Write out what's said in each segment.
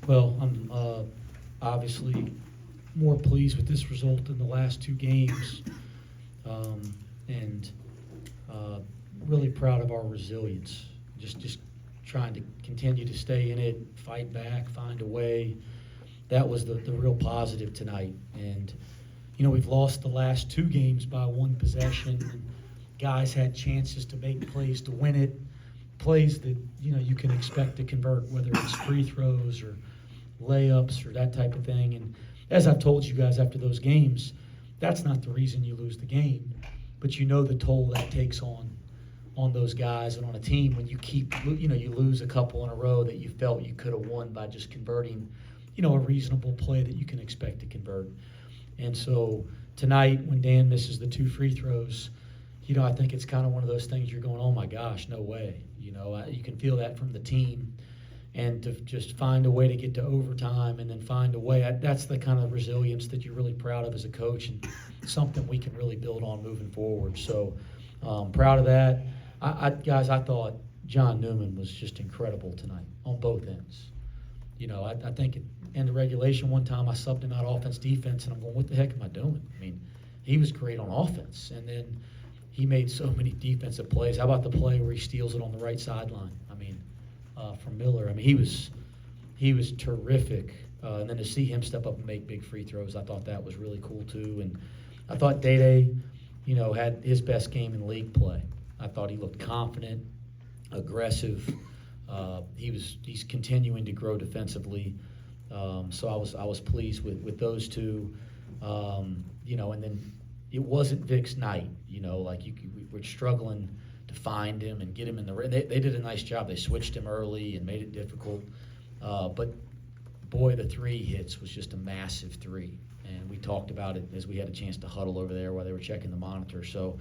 Well, I'm obviously more pleased with this result than the last two games, and really proud of our resilience. Just trying to continue to stay in it, fight back, find a way. That was the real positive tonight. And we've lost the last two games by one possession. And guys had chances to make plays to win it, plays that you can expect to convert, whether it's free throws or layups or that type of thing. And as I've told you guys after those games, that's not the reason you lose the game, but the toll that takes on those guys and on a team when you keep you lose a couple in a row that you felt you could have won by just converting a reasonable play that you can expect to convert. And so tonight when Dan misses the two free throws, I think it's kind of one of those things you're going, oh my gosh, no way. You can feel that from the team. And to just find a way to get to overtime and then find a way, that's the kind of resilience that you're really proud of as a coach and something we can really build on moving forward. So proud of that. Guys, I thought John Newman was just incredible tonight on both ends. I think in the regulation one time I subbed him out offense, defense, and I'm going, what the heck am I doing? I mean, he was great on offense, and then he made so many defensive plays. How about the play where he steals it on the right sideline? From Miller. I mean, he was terrific. And then to see him step up and make big free throws, I thought that was really cool too. And I thought Day, had his best game in league play. I thought he looked confident, aggressive. He's continuing to grow defensively. So I was pleased with those two. And then it wasn't Vic's night. We're struggling to find him and get him in the – they did a nice job. They switched him early and made it difficult. But, boy, the three hits was just a massive three. And we talked about it as we had a chance to huddle over there while they were checking the monitor. So,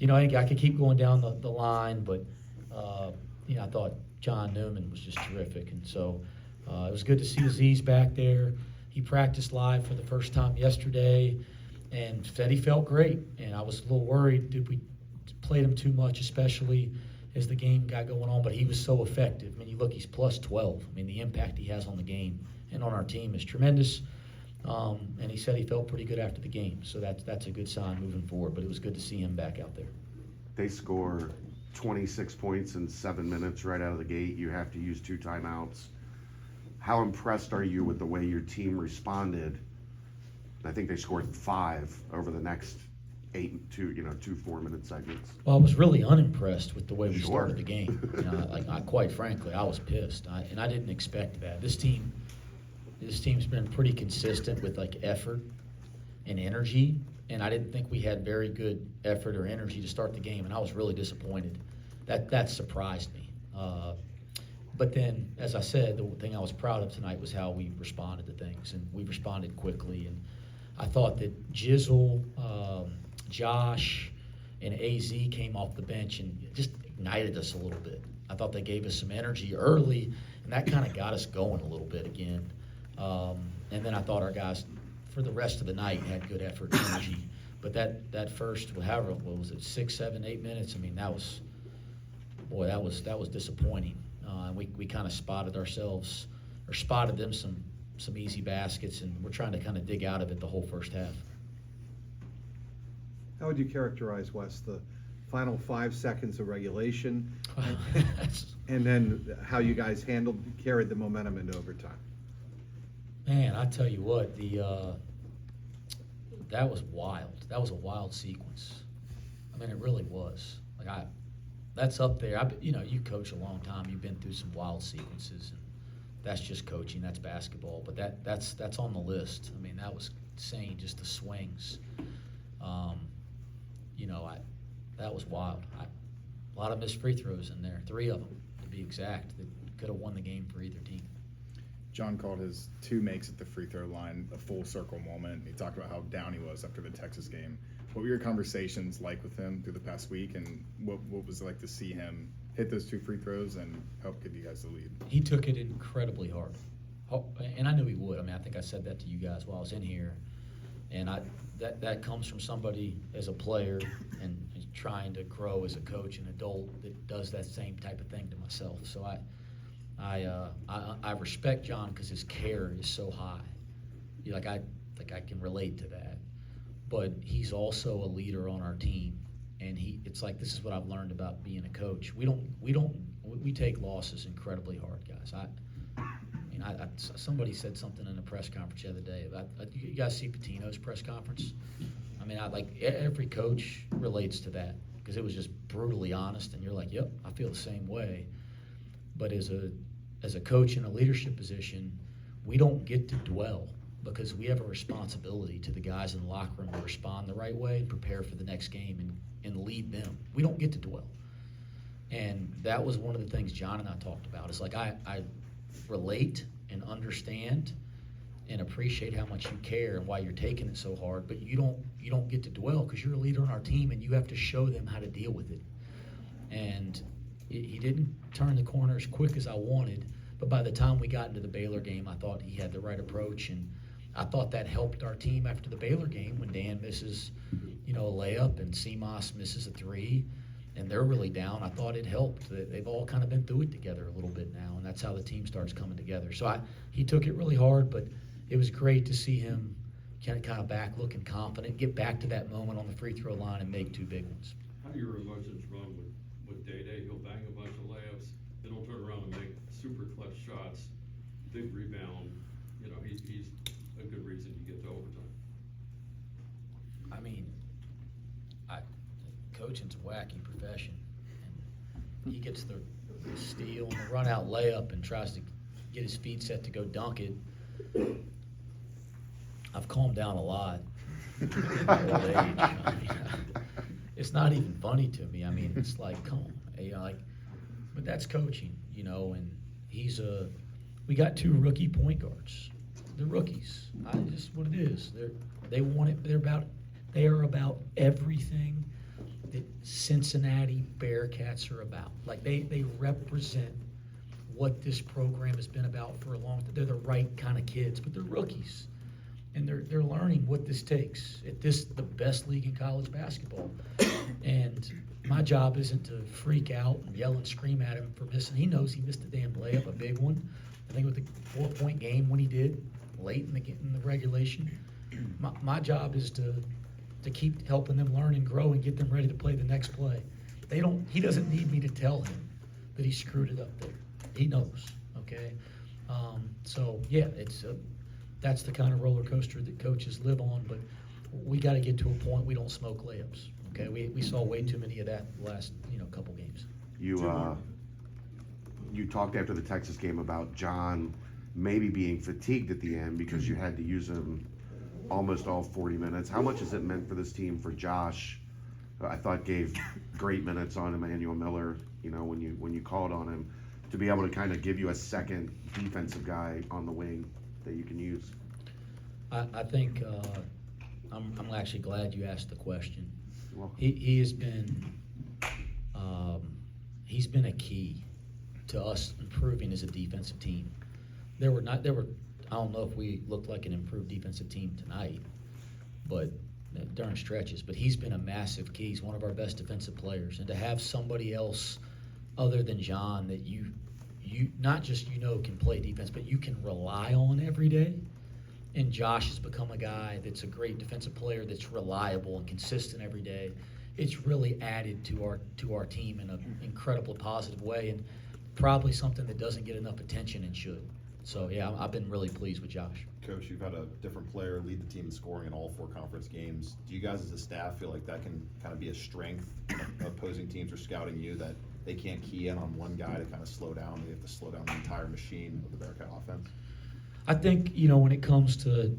I think I could keep going down the line, but, I thought John Newman was just terrific. And so it was good to see Aziz back there. He practiced live for the first time yesterday and said he felt great. And I was a little worried, did we played him too much, especially as the game got going on, but he was so effective. I mean, you look, he's plus 12. I mean, the impact he has on the game and on our team is tremendous. And he said he felt pretty good after the game, so that's a good sign moving forward. But it was good to see him back out there. They score 26 points in 7 minutes right out of the gate. You have to use 2 timeouts. How impressed are you with the way your team responded? I think they scored 5 over the next 2 4-minute segments. Well, I was really unimpressed with the way we Sure. started the game. Quite frankly, I was pissed, and I didn't expect that. This team's been pretty consistent with effort and energy, and I didn't think we had very good effort or energy to start the game, and I was really disappointed. That surprised me. But then, as I said, the thing I was proud of tonight was how we responded to things, and we responded quickly. And I thought that Jizzle, Josh, and AZ came off the bench and just ignited us a little bit. I thought they gave us some energy early, and that kind of got us going a little bit again. And then I thought our guys, for the rest of the night, had good effort and energy. But that first, what was it, 6, 7, 8 minutes? I mean, that was disappointing. We kind of spotted them some easy baskets, and we're trying to kind of dig out of it the whole first half. How would you characterize, Wes, the final 5 seconds of regulation, and then how you guys carried the momentum into overtime? Man, I tell you what, that was wild. That was a wild sequence. I mean, it really was. That's up there. You coach a long time. You've been through some wild sequences, and that's just coaching. That's basketball. But that's on the list. I mean, that was insane. Just the swings. That was wild. A lot of missed free throws in there. 3 of them, to be exact, that could have won the game for either team. John called his 2 makes at the free throw line a full circle moment. He talked about how down he was after the Texas game. What were your conversations like with him through the past week, and what was it like to see him hit those 2 free throws and help give you guys the lead? He took it incredibly hard, and I knew he would. I mean, I think I said that to you guys while I was in here, and that comes from somebody as a player and trying to grow as a coach and adult that does that same type of thing to myself. So I respect John because his care is so high. I can relate to that. But he's also a leader on our team, and it's like, this is what I've learned about being a coach. We take losses incredibly hard, guys. Somebody said something in a press conference the other day about, you guys see Patino's press conference? I mean, every coach relates to that because it was just brutally honest, and you're like, yep, I feel the same way. But as a coach in a leadership position, we don't get to dwell because we have a responsibility to the guys in the locker room to respond the right way and prepare for the next game and lead them. We don't get to dwell. And that was one of the things John and I talked about. It's like I relate and understand and appreciate how much you care and why you're taking it so hard, but you don't get to dwell because you're a leader on our team and you have to show them how to deal with it. And he didn't turn the corner as quick as I wanted, but by the time we got into the Baylor game, I thought he had the right approach, and I thought that helped our team after the Baylor game when Dan misses, a layup and Seamoss misses a three, and they're really down. I thought it helped. They've all kind of been through it together a little bit now, and that's how the team starts coming together. So he took it really hard, but it was great to see him kind of back looking confident, get back to that moment on the free throw line and make two big ones. How do your emotions run with Day-Day? He'll bang a bunch of layups, then he'll turn around and make super clutch shots, big rebound. He's a good reason you get to overtime. I mean, coaching's a wacky profession. And he gets the steal and the run-out layup and tries to get his feet set to go dunk it. I've calmed down a lot. Old age. I mean, it's not even funny to me. I mean, it's like, come on, but that's coaching, and we got two rookie point guards. They're rookies. Just what it is. They want it. They are about everything that Cincinnati Bearcats are about. Like they represent what this program has been about for a long time. They're the right kind of kids, but they're rookies. And they're learning what this takes at the best league in college basketball. And my job isn't to freak out and yell and scream at him for missing. He knows he missed a damn layup, a big one. I think with the 4-point game when he did late in the regulation. My job is to keep helping them learn and grow and get them ready to play the next play. He doesn't need me to tell him that he screwed it up there. He knows, okay? So yeah, that's the kind of roller coaster that coaches live on, but we got to get to a point we don't smoke layups, okay? We saw way too many of that the last, couple games. You talked after the Texas game about John maybe being fatigued at the end because you had to use him almost all 40 minutes. How much has it meant for this team for Josh? I thought gave great minutes on Emmanuel Miller, when you called on him, to be able to kind of give you a second defensive guy on the wing that you can use. I think I'm actually glad you asked the question. You're welcome. He has been he's been a key to us improving as a defensive team. I don't know if we looked like an improved defensive team tonight, but during stretches. But he's been a massive key. He's one of our best defensive players, and to have somebody else other than John that you not just can play defense, but you can rely on every day. And Josh has become a guy that's a great defensive player that's reliable and consistent every day. It's really added to our team in an incredibly positive way, and probably something that doesn't get enough attention and should. So yeah, I've been really pleased with Josh. Coach, you've had a different player lead the team in scoring in all 4 conference games. Do you guys as a staff feel like that can kind of be a strength when opposing teams are scouting you, that they can't key in on one guy to kind of slow down? They have to slow down the entire machine of the Bearcat offense? I think, when it comes to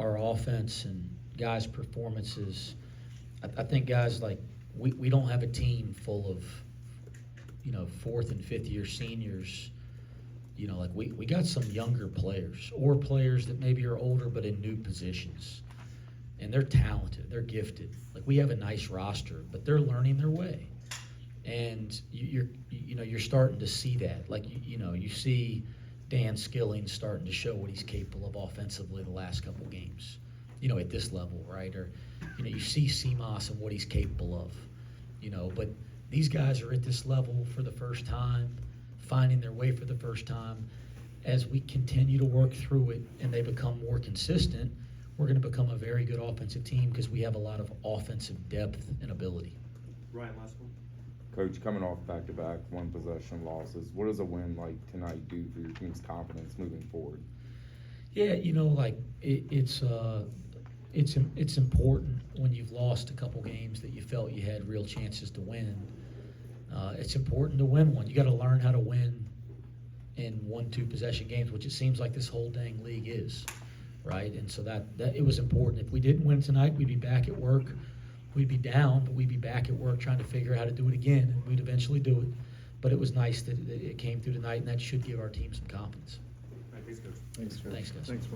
our offense and guys' performances, I think guys we don't have a team full of, 4th and 5th year seniors. We got some younger players or players that maybe are older but in new positions. And they're talented, they're gifted. We have a nice roster, but they're learning their way. And you're starting to see that. You see Dan Skilling starting to show what he's capable of offensively the last couple games, at this level, right? Or, you see Seamoss and what he's capable of, but these guys are at this level for the first time. finding their way for the first time. As we continue to work through it and they become more consistent, we're going to become a very good offensive team because we have a lot of offensive depth and ability. Ryan, last one. Coach, coming off back-to-back one possession losses, what does a win like tonight do for your team's confidence moving forward? Yeah, like it's important when you've lost a couple games that you felt you had real chances to win. It's important to win one. You got to learn how to win in 1-2 possession games, which it seems like this whole dang league is, right? And so that it was important. If we didn't win tonight, we'd be back at work. We'd be down, but we'd be back at work trying to figure out how to do it again, and we'd eventually do it. But it was nice that it came through tonight, and that should give our team some confidence. All right, thanks, Coach. Thanks, Coach. Thanks, guys. Thanks, Mike.